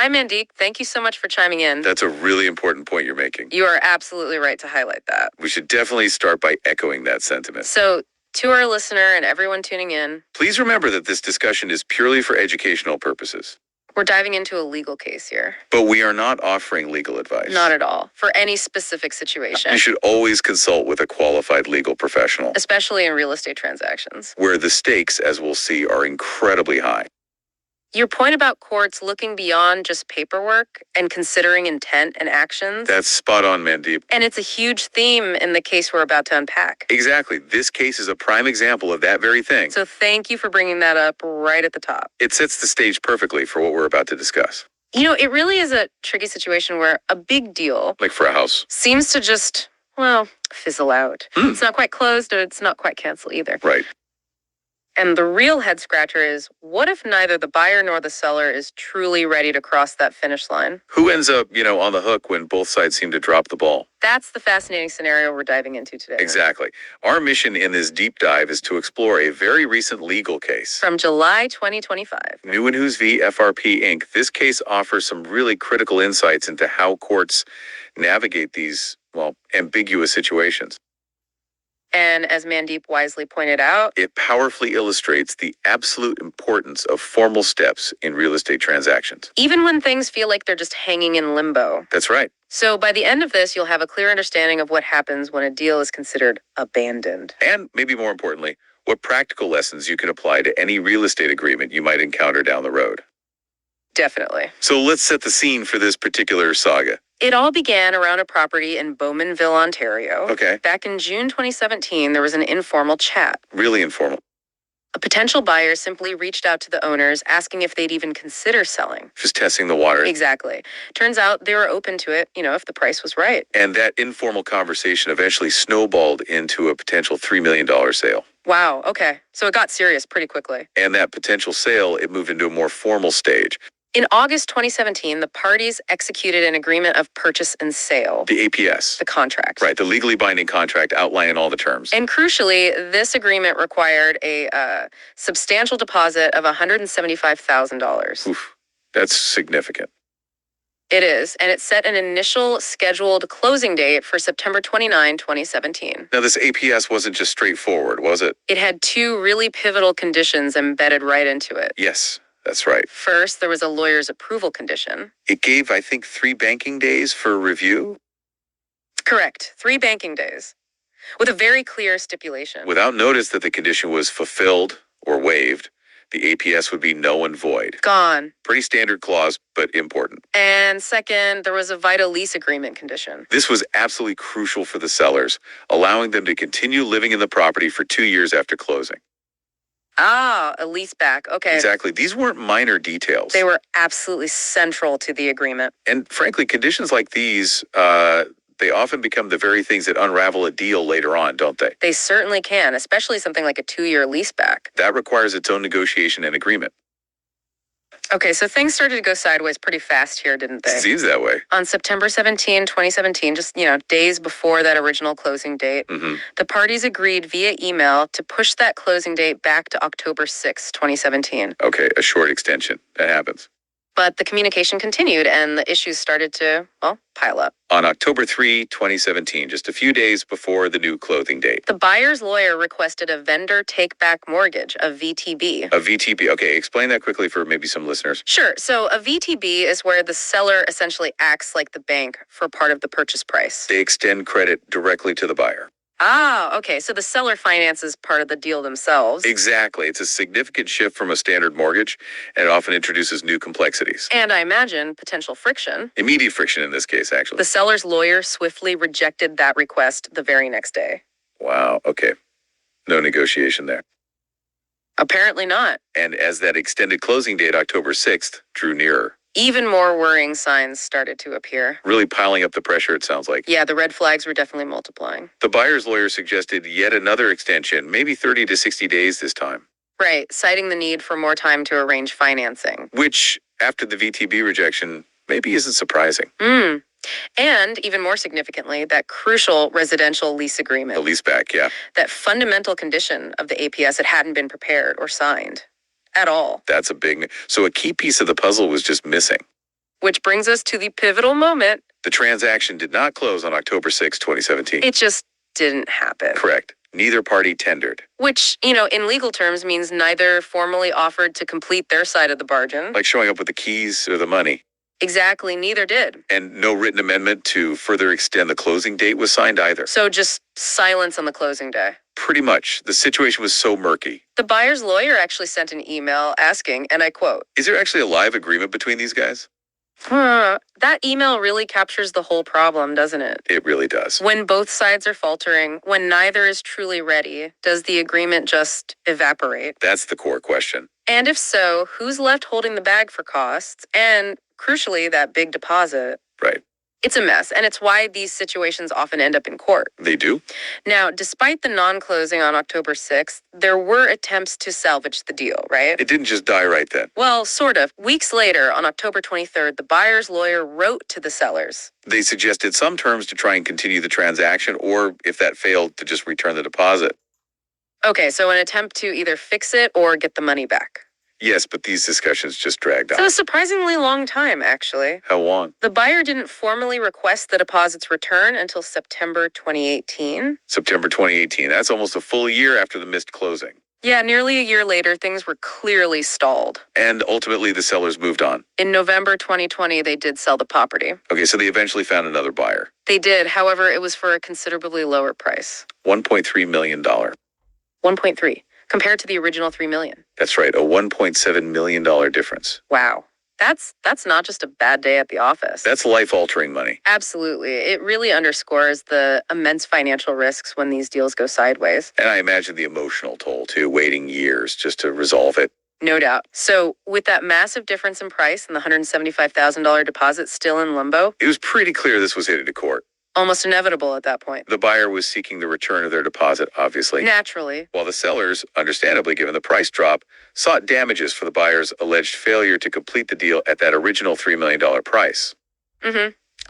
Hi, Mandeep. Thank you so much for chiming in. That's a really important point you're making. You are absolutely right to highlight that. We should definitely start by echoing that sentiment. So, to our listener and everyone tuning in, please remember that this discussion is purely for educational purposes. we're diving into a legal case here. But we are not offering legal advice. Not at all. For any specific situation. You should always consult with a qualified legal professional. Especially in real estate transactions. Where the stakes, as we'll see, are incredibly high. Your point about courts looking beyond just paperwork and considering intent and actions. That's spot on, Mandeep. And it's a huge theme in the case we're about to unpack. Exactly. This case is a prime example of that very thing. So thank you for bringing that up right at the top. It sets the stage perfectly for what we're about to discuss. You know, it really is a tricky situation where a big deal, like for a house, seems to just, fizzle out. It's not quite closed, or it's not quite canceled either. Right. And the real head scratcher is, what if neither the buyer nor the seller is truly ready to cross that finish line? Who ends up, on the hook when both sides seem to drop the ball? That's the fascinating scenario we're diving into today. Exactly. Our mission in this deep dive is to explore a very recent legal case. From July 2025. New and Who's v. FRP Inc. This case offers some really critical insights into how courts navigate these, ambiguous situations. And as Mandeep wisely pointed out, it powerfully illustrates the absolute importance of formal steps in real estate transactions. Even when things feel like they're just hanging in limbo. That's right. So by the end of this, you'll have a clear understanding of what happens when a deal is considered abandoned. And maybe more importantly, what practical lessons you can apply to any real estate agreement you might encounter down the road. Definitely. So let's set the scene for this particular saga. It all began around a property in Bowmanville, Ontario. Okay. Back in June 2017, there was an informal chat. Really informal. A potential buyer simply reached out to the owners, asking if they'd even consider selling. Just testing the water. Exactly. Turns out they were open to it, if the price was right. And that informal conversation eventually snowballed into a potential $3 million sale. Wow, okay. So it got serious pretty quickly. And that potential sale, it moved into a more formal stage. In August 2017, the parties executed an agreement of purchase and sale. The APS. The contract. Right, the legally binding contract outlining all the terms. And crucially, this agreement required a substantial deposit of $175,000. Oof, that's significant. It is, and it set an initial scheduled closing date for September 29, 2017. Now, this APS wasn't just straightforward, was it? It had two really pivotal conditions embedded right into it. Yes. That's right. First, there was a lawyer's approval condition. It gave, I think, 3 banking days for review? Correct. 3 banking days. With a very clear stipulation. Without notice that the condition was fulfilled or waived, the APS would be null and void. Gone. Pretty standard clause, but important. And second, there was a vital lease agreement condition. This was absolutely crucial for the sellers, allowing them to continue living in the property for 2 years after closing. Ah, a lease back. Okay. Exactly. These weren't minor details. They were absolutely central to the agreement. And frankly, conditions like these, they often become the very things that unravel a deal later on, don't they? They certainly can, especially something like a 2-year lease back. That requires its own negotiation and agreement. Okay, so things started to go sideways pretty fast here, didn't they? It seems that way. On September 17, 2017, just, days before that original closing date, the parties agreed via email to push that closing date back to October 6, 2017. Okay, a short extension. That happens. But the communication continued and the issues started to, pile up. On October 3, 2017, just a few days before the new closing date. The buyer's lawyer requested a vendor take-back mortgage, a VTB. A VTB. Okay, explain that quickly for maybe some listeners. Sure. So a VTB is where the seller essentially acts like the bank for part of the purchase price. They extend credit directly to the buyer. Ah, okay. So the seller finances part of the deal themselves. Exactly. It's a significant shift from a standard mortgage, and it often introduces new complexities. And I imagine potential friction. Immediate friction in this case, actually. The seller's lawyer swiftly rejected that request the very next day. Wow, okay. No negotiation there. Apparently not. And as that extended closing date, October 6th, drew nearer, even more worrying signs started to appear. Really piling up the pressure, it sounds like. Yeah, the red flags were definitely multiplying. The buyer's lawyer suggested yet another extension, maybe 30 to 60 days this time. Right, citing the need for more time to arrange financing. Which, after the VTB rejection, maybe isn't surprising. And, even more significantly, that crucial residential lease agreement. The lease back, yeah. That fundamental condition of the APS, it hadn't been prepared or signed. At all. That's a big... So a key piece of the puzzle was just missing. Which brings us to the pivotal moment. The transaction did not close on October 6, 2017. It just didn't happen. Correct. Neither party tendered. Which, in legal terms means neither formally offered to complete their side of the bargain. Like showing up with the keys or the money. Exactly, neither did. And no written amendment to further extend the closing date was signed either. So just silence on the closing day. Pretty much. The situation was so murky. The buyer's lawyer actually sent an email asking, and I quote, "Is there actually a live agreement between these guys?" That email really captures the whole problem, doesn't it? It really does. When both sides are faltering, when neither is truly ready, does the agreement just evaporate? That's the core question. And if so, who's left holding the bag for costs? And crucially, that big deposit. Right. It's a mess, and it's why these situations often end up in court. They do? Now, despite the non-closing on October 6th, there were attempts to salvage the deal, right? It didn't just die right then. Well, sort of. Weeks later, on October 23rd, the buyer's lawyer wrote to the sellers. They suggested some terms to try and continue the transaction, or if that failed, to just return the deposit. Okay, so an attempt to either fix it or get the money back. Yes, but these discussions just dragged So on. a surprisingly long time, actually. How long? The buyer didn't formally request the deposit's return until September 2018. September 2018. That's almost a full year after the missed closing. Yeah, nearly a year later, things were clearly stalled. And ultimately, the sellers moved on. In November 2020, they did sell the property. Okay, so they eventually found another buyer. They did, however, it was for a considerably lower price. $1.3 million. 1.3, compared to the original $3 million. That's right, a $1.7 million difference. Wow. That's not just a bad day at the office. That's life-altering money. Absolutely. It really underscores the immense financial risks when these deals go sideways. And I imagine the emotional toll, too, waiting years just to resolve it. No doubt. So with that massive difference in price and the $175,000 deposit still in limbo, It was pretty clear this was headed to court. almost inevitable at that point. The buyer was seeking the return of their deposit, obviously. Naturally. While the sellers, understandably given the price drop, sought damages for the buyer's alleged failure to complete the deal at that original $3 million price.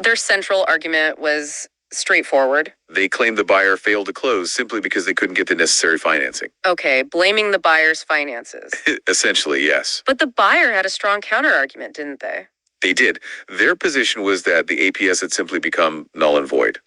Their central argument was straightforward. They claimed the buyer failed to close simply because they couldn't get the necessary financing. Okay, blaming the buyer's finances. Essentially, yes. But the buyer had a strong counterargument, didn't they? They did. Their position was that the APS had simply become null and void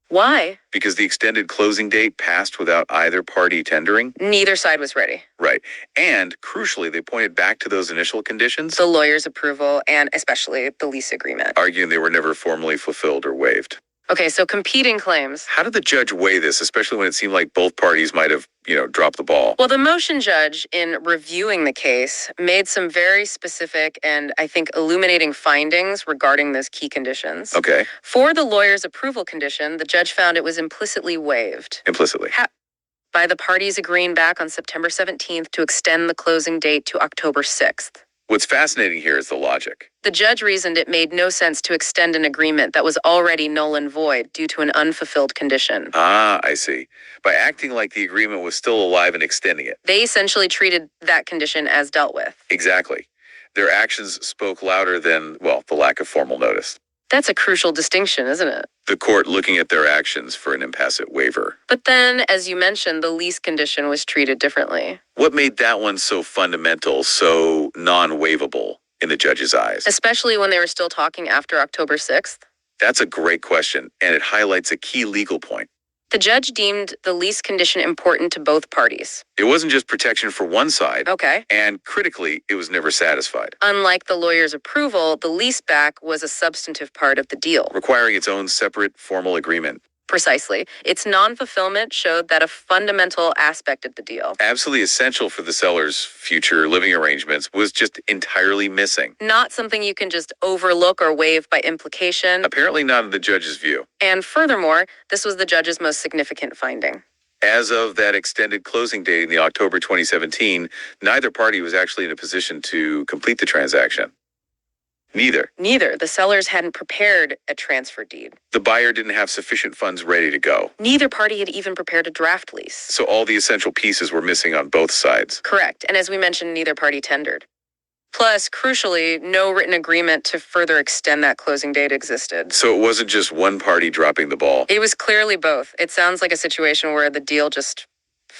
Why? because the extended closing date passed without either party tendering. Neither side was ready. Right. And crucially, they pointed back to those initial conditions, The lawyer's approval and especially the lease agreement. arguing they were never formally fulfilled or waived. Okay, so competing claims. How did the judge weigh this, especially when it seemed like both parties might have, dropped the ball? Well, the motion judge, in reviewing the case, made some very specific and I think illuminating findings regarding those key conditions. Okay. For the lawyer's approval condition, the judge found it was implicitly waived Implicitly. by the parties agreeing back on September 17th to extend the closing date to October 6th. What's fascinating here is the logic. The judge reasoned it made no sense to extend an agreement that was already null and void due to an unfulfilled condition. Ah, I see. By acting like the agreement was still alive and extending it. They essentially treated that condition as dealt with. Exactly. Their actions spoke louder than, the lack of formal notice. That's a crucial distinction, isn't it? The court looking at their actions for an impassite waiver. But then, as you mentioned, the lease condition was treated differently, What made that one so fundamental, so non-waivable in the judge's eyes? especially when they were still talking after October 6th. That's a great question, and it highlights a key legal point. The judge deemed the lease condition important to both parties. It wasn't just protection for one side, Okay. and critically, it was never satisfied, Unlike the lawyer's approval, the lease back was a substantive part of the deal. requiring its own separate formal agreement. Precisely. Its non-fulfillment showed that a fundamental aspect of the deal, Absolutely essential for the seller's future living arrangements, was just entirely missing. not something you can just overlook or waive by implication. Apparently not in the judge's view. And furthermore, this was the judge's most significant finding. As of that extended closing date in the October 2017, neither party was actually in a position to complete the transaction. Neither. The sellers hadn't prepared a transfer deed. The buyer didn't have sufficient funds ready to go. Neither party had even prepared a draft lease. So all the essential pieces were missing on both sides. Correct. And as we mentioned, neither party tendered. Plus, crucially, no written agreement to further extend that closing date existed. So it wasn't just one party dropping the ball. It was clearly both. It sounds like a situation where the deal just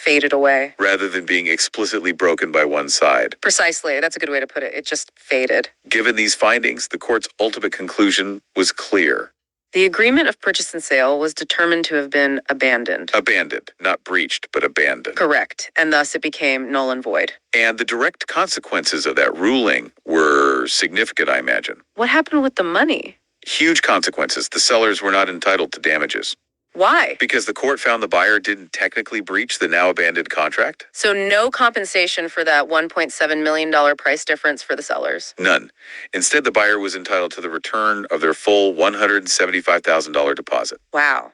faded away. rather than being explicitly broken by one side. Precisely. That's a good way to put it. It just faded. Given these findings, the court's ultimate conclusion was clear. The agreement of purchase and sale was determined to have been abandoned. Abandoned, not breached, but abandoned. Correct. And thus it became null and void. And the direct consequences of that ruling were significant, I imagine. What happened with the money? Huge consequences. The sellers were not entitled to damages. Why? Because the court found the buyer didn't technically breach the now abandoned contract? So no compensation for that $1.7 million price difference for the sellers? None. Instead, the buyer was entitled to the return of their full $175,000 deposit. Wow.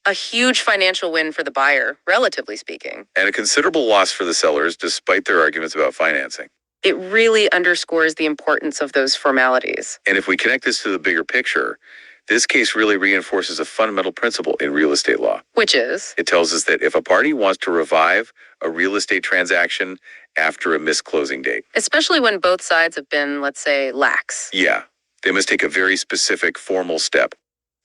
A huge financial win for the buyer, relatively speaking. And a considerable loss for the sellers, despite their arguments about financing. It really underscores the importance of those formalities. And if we connect this to the bigger picture, this case really reinforces a fundamental principle in real estate law. Which is? It tells us that if a party wants to revive a real estate transaction after a missed closing date. Especially when both sides have been, let's say, lax. Yeah, they must take a very specific formal step.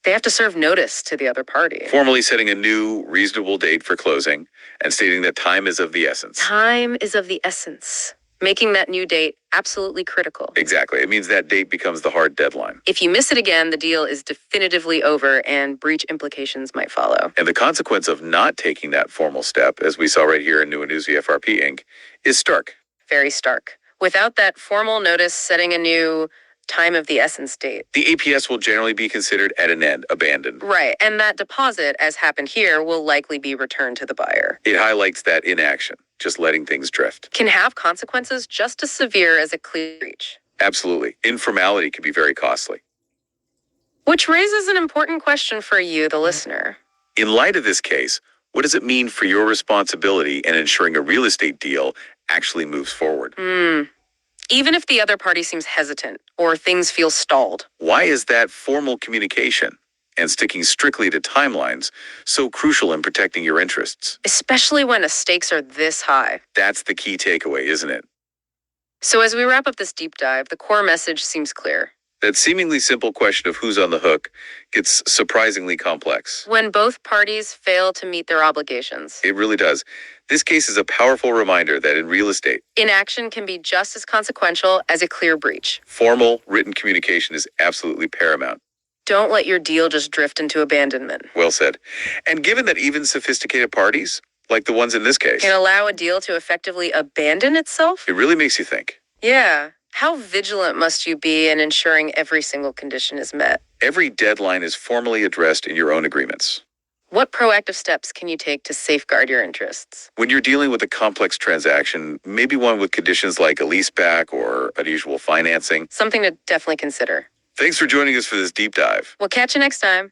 They have to serve notice to the other party. Formally setting a new, reasonable date for closing and stating that time is of the essence. Time is of the essence. Making that new date absolutely critical. Exactly. It means that date becomes the hard deadline. If you miss it again, the deal is definitively over and breach implications might follow. And the consequence of not taking that formal step, as we saw right here in New and Newsy FRP Inc., is stark. Very stark. Without that formal notice setting a new time of the essence date. The APS will generally be considered at an end, abandoned. Right, and that deposit, as happened here, will likely be returned to the buyer. It highlights that inaction, just letting things drift. Can have consequences just as severe as a clear breach. Absolutely. Informality can be very costly. Which raises an important question for you, the listener. In light of this case, what does it mean for your responsibility in ensuring a real estate deal actually moves forward? Even if the other party seems hesitant or things feel stalled. Why is that formal communication and sticking strictly to timelines so crucial in protecting your interests? Especially when the stakes are this high. That's the key takeaway, isn't it? So as we wrap up this deep dive, the core message seems clear. That seemingly simple question of who's on the hook gets surprisingly complex. When both parties fail to meet their obligations. It really does. This case is a powerful reminder that in real estate, inaction can be just as consequential as a clear breach. Formal, written communication is absolutely paramount. Don't let your deal just drift into abandonment. Well said. And given that even sophisticated parties, like the ones in this case, can allow a deal to effectively abandon itself? It really makes you think. Yeah. How vigilant must you be in ensuring every single condition is met? Every deadline is formally addressed in your own agreements. What proactive steps can you take to safeguard your interests? When you're dealing with a complex transaction, maybe one with conditions like a leaseback or unusual financing. Something to definitely consider. Thanks for joining us for this deep dive. We'll catch you next time.